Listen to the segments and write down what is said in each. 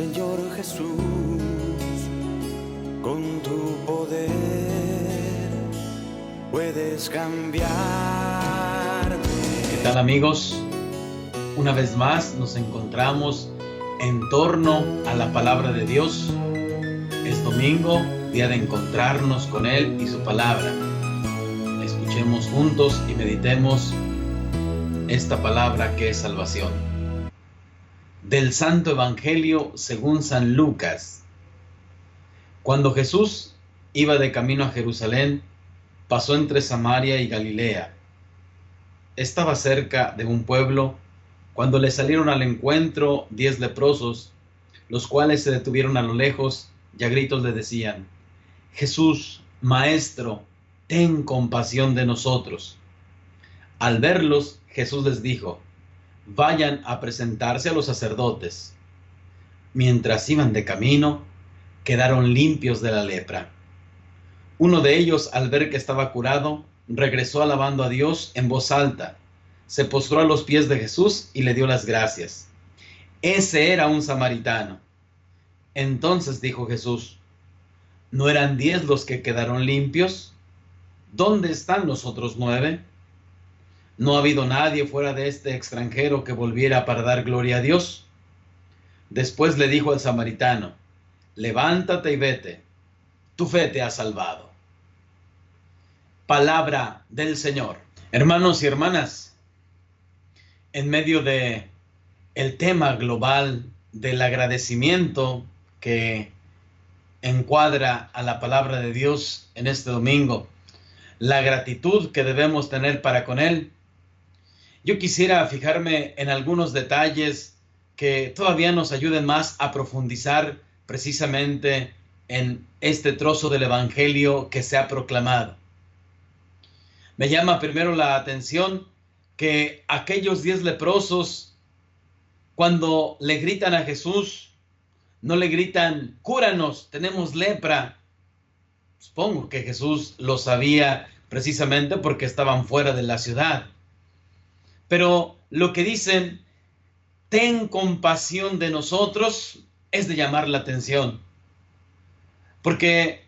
Señor Jesús, con tu poder puedes cambiarme. ¿Qué tal, amigos? Una vez más nos encontramos en torno a la palabra de Dios. Es domingo, día de encontrarnos con Él y su palabra. Escuchemos juntos y meditemos esta palabra que es salvación. Del Santo Evangelio según San Lucas. Cuando Jesús iba de camino a Jerusalén, pasó entre Samaria y Galilea. Estaba cerca de un pueblo cuando le salieron al encuentro 10 leprosos, los cuales se detuvieron a lo lejos y a gritos le decían: Jesús, Maestro, ten compasión de nosotros. Al verlos, Jesús les dijo: vayan a presentarse a los sacerdotes. Mientras iban de camino, quedaron limpios de la lepra. Uno de ellos, al ver que estaba curado, regresó alabando a Dios en voz alta. Se postró a los pies de Jesús y le dio las gracias. Ese era un samaritano. Entonces dijo Jesús: ¿no eran 10 los que quedaron limpios? ¿Dónde están los otros 9? ¿No ha habido nadie fuera de este extranjero que volviera para dar gloria a Dios? Después le dijo al samaritano: levántate y vete, tu fe te ha salvado. Palabra del Señor. Hermanos y hermanas, en medio de el tema global del agradecimiento que encuadra a la palabra de Dios en este domingo, la gratitud que debemos tener para con Él, yo quisiera fijarme en algunos detalles que todavía nos ayuden más a profundizar precisamente en este trozo del Evangelio que se ha proclamado. Me llama primero la atención que aquellos 10 leprosos, cuando le gritan a Jesús, no le gritan: cúranos, tenemos lepra. Supongo que Jesús lo sabía precisamente porque estaban fuera de la ciudad. Pero lo que dicen, ten compasión de nosotros, es de llamar la atención. Porque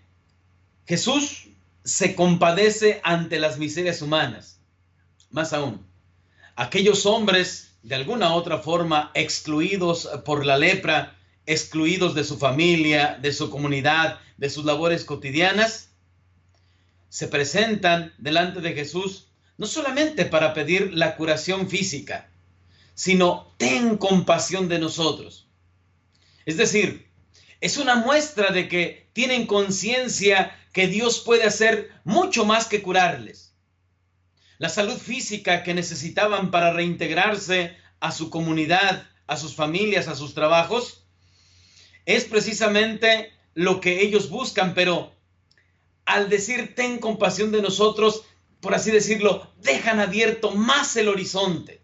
Jesús se compadece ante las miserias humanas. Más aún, aquellos hombres, de alguna otra forma, excluidos por la lepra, excluidos de su familia, de su comunidad, de sus labores cotidianas, se presentan delante de Jesús no solamente para pedir la curación física, sino ten compasión de nosotros. Es decir, es una muestra de que tienen conciencia que Dios puede hacer mucho más que curarles. La salud física que necesitaban para reintegrarse a su comunidad, a sus familias, a sus trabajos, es precisamente lo que ellos buscan, pero al decir ten compasión de nosotros, por así decirlo, dejan abierto más el horizonte.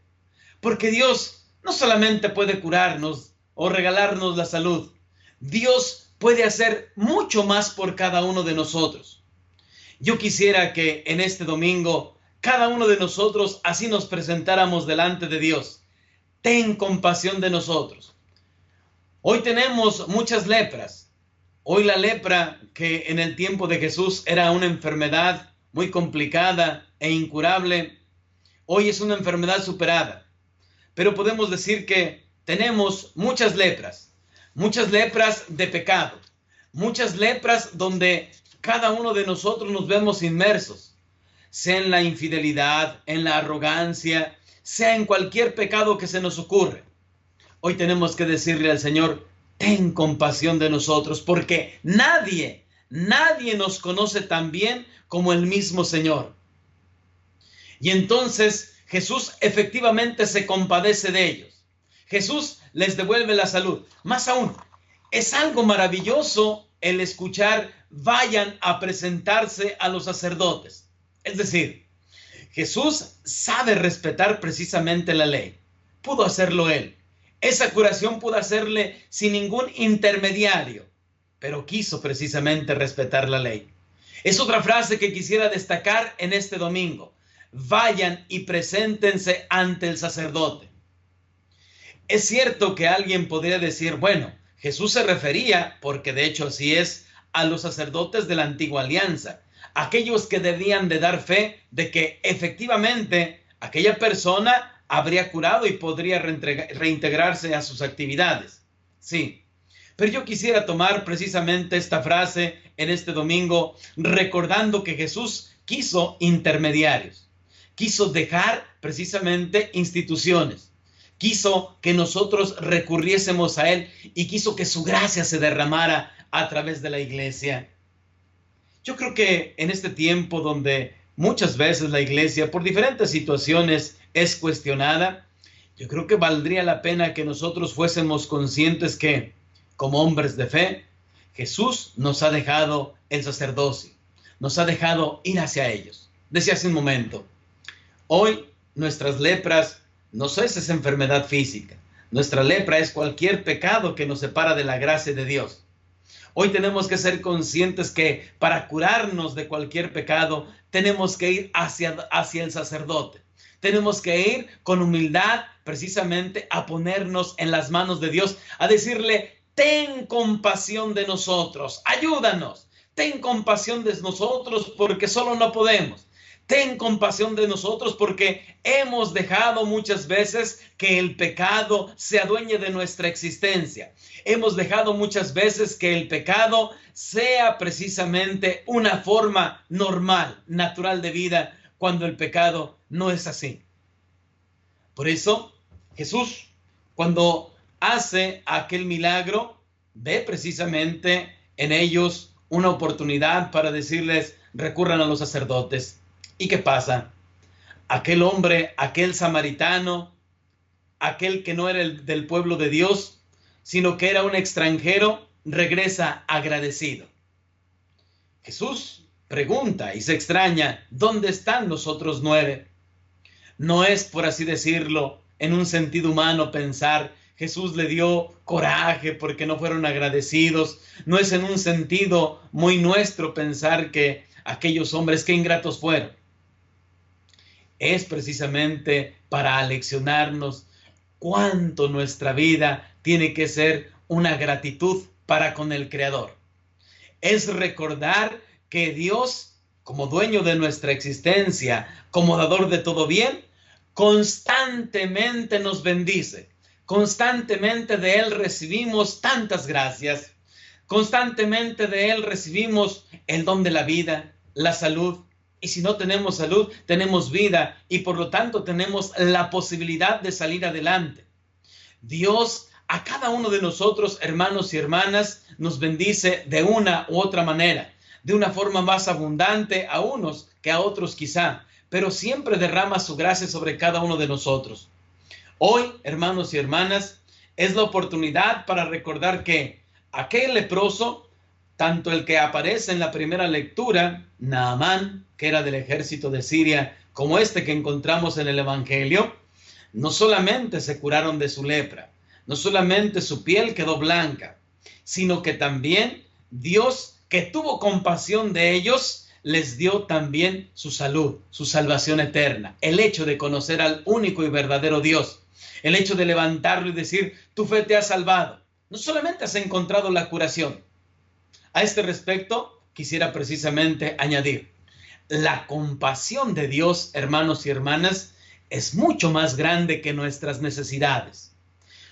Porque Dios no solamente puede curarnos o regalarnos la salud, Dios puede hacer mucho más por cada uno de nosotros. Yo quisiera que en este domingo cada uno de nosotros así nos presentáramos delante de Dios. Ten compasión de nosotros. Hoy tenemos muchas lepras. Hoy la lepra, que en el tiempo de Jesús era una enfermedad muy complicada e incurable, hoy es una enfermedad superada. Pero podemos decir que tenemos muchas lepras de pecado, muchas lepras donde cada uno de nosotros nos vemos inmersos, sea en la infidelidad, en la arrogancia, sea en cualquier pecado que se nos ocurre. Hoy tenemos que decirle al Señor: ten compasión de nosotros, porque nadie nos conoce tan bien como el mismo Señor. Y entonces Jesús efectivamente se compadece de ellos. Jesús les devuelve la salud. Más aún, es algo maravilloso el escuchar: vayan a presentarse a los sacerdotes. Es decir, Jesús sabe respetar precisamente la ley. Pudo hacerlo Él. Esa curación pudo hacerle sin ningún intermediario, pero quiso precisamente respetar la ley. Es otra frase que quisiera destacar en este domingo: vayan y preséntense ante el sacerdote. Es cierto que alguien podría decir: bueno, Jesús se refería, porque de hecho así es, a los sacerdotes de la antigua alianza, aquellos que debían de dar fe de que efectivamente aquella persona habría curado y podría reintegrarse a sus actividades. Sí, pero yo quisiera tomar precisamente esta frase en este domingo, recordando que Jesús quiso intermediarios, quiso dejar precisamente instituciones, quiso que nosotros recurriésemos a Él y quiso que su gracia se derramara a través de la iglesia. Yo creo que en este tiempo donde muchas veces la iglesia por diferentes situaciones es cuestionada, yo creo que valdría la pena que nosotros fuésemos conscientes que, como hombres de fe, Jesús nos ha dejado el sacerdocio, nos ha dejado ir hacia ellos. Decía hace un momento, hoy nuestras lepras no es esa enfermedad física, nuestra lepra es cualquier pecado que nos separa de la gracia de Dios. Hoy tenemos que ser conscientes que para curarnos de cualquier pecado tenemos que ir hacia el sacerdote. Tenemos que ir con humildad precisamente a ponernos en las manos de Dios, a decirle, ten compasión de nosotros, ayúdanos, ten compasión de nosotros porque solo no podemos. Ten compasión de nosotros porque hemos dejado muchas veces que el pecado se adueñe de nuestra existencia. Hemos dejado muchas veces que el pecado sea precisamente una forma normal, natural de vida, cuando el pecado no es así. Por eso, Jesús, cuando hace aquel milagro, ve precisamente en ellos una oportunidad para decirles, recurran a los sacerdotes. ¿Y qué pasa? Aquel hombre, aquel samaritano, aquel que no era del pueblo de Dios, sino que era un extranjero, regresa agradecido. Jesús pregunta y se extraña, ¿dónde están los otros 9? No es, por así decirlo, en un sentido humano pensar, Jesús le dio coraje porque no fueron agradecidos. No es en un sentido muy nuestro pensar que aquellos hombres, qué ingratos fueron. Es precisamente para aleccionarnos cuánto nuestra vida tiene que ser una gratitud para con el Creador. Es recordar que Dios, como dueño de nuestra existencia, como dador de todo bien, constantemente nos bendice. Constantemente de Él recibimos tantas gracias. Constantemente de Él recibimos el don de la vida, la salud. Y si no tenemos salud, tenemos vida y por lo tanto tenemos la posibilidad de salir adelante. Dios a cada uno de nosotros, hermanos y hermanas, nos bendice de una u otra manera, de una forma más abundante a unos que a otros quizá, pero siempre derrama su gracia sobre cada uno de nosotros. Hoy, hermanos y hermanas, es la oportunidad para recordar que aquel leproso, tanto el que aparece en la primera lectura, Naamán, que era del ejército de Siria, como este que encontramos en el Evangelio, no solamente se curaron de su lepra, no solamente su piel quedó blanca, sino que también Dios, que tuvo compasión de ellos, les dio también su salud, su salvación eterna, el hecho de conocer al único y verdadero Dios, el hecho de levantarlo y decir, tu fe te ha salvado. No solamente has encontrado la curación. A este respecto, quisiera precisamente añadir, la compasión de Dios, hermanos y hermanas, es mucho más grande que nuestras necesidades.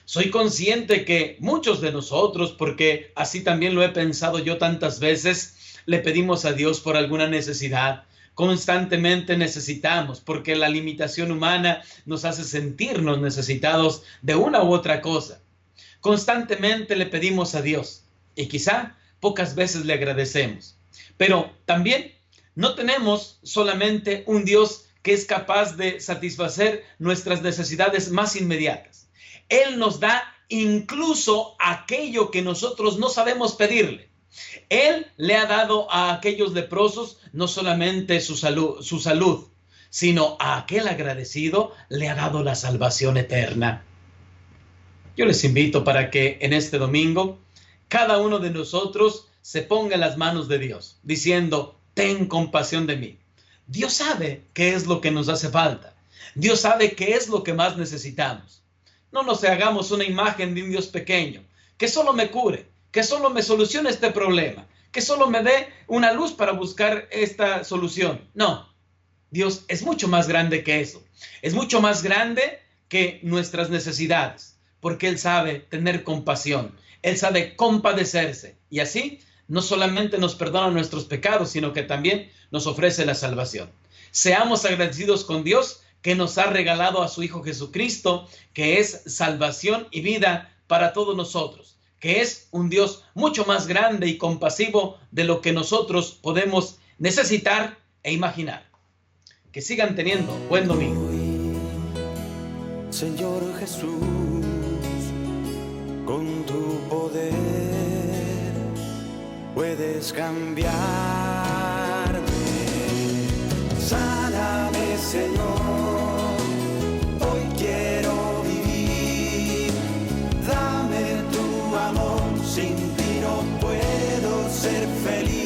Soy consciente que muchos de nosotros, porque así también lo he pensado yo tantas veces, le pedimos a Dios por alguna necesidad. Constantemente necesitamos, porque la limitación humana nos hace sentirnos necesitados de una u otra cosa. Constantemente le pedimos a Dios y quizá pocas veces le agradecemos. Pero también no tenemos solamente un Dios que es capaz de satisfacer nuestras necesidades más inmediatas. Él nos da incluso aquello que nosotros no sabemos pedirle. Él le ha dado a aquellos leprosos no solamente su salud, sino a aquel agradecido le ha dado la salvación eterna. Yo les invito para que en este domingo cada uno de nosotros se ponga en las manos de Dios, diciendo, ten compasión de mí. Dios sabe qué es lo que nos hace falta. Dios sabe qué es lo que más necesitamos. No nos hagamos una imagen de un Dios pequeño, que solo me cure, que solo me solucione este problema, que solo me dé una luz para buscar esta solución. No, Dios es mucho más grande que eso. Es mucho más grande que nuestras necesidades, porque Él sabe tener compasión, Él sabe compadecerse, y así no solamente nos perdona nuestros pecados, sino que también nos ofrece la salvación. Seamos agradecidos con Dios que nos ha regalado a su Hijo Jesucristo, que es salvación y vida para todos nosotros, que es un Dios mucho más grande y compasivo de lo que nosotros podemos necesitar e imaginar. Que sigan teniendo buen domingo. Señor Jesús, con tu poder puedes cambiarme. Sáname, Señor, hoy quiero vivir. Dame tu amor, sin ti no puedo ser feliz.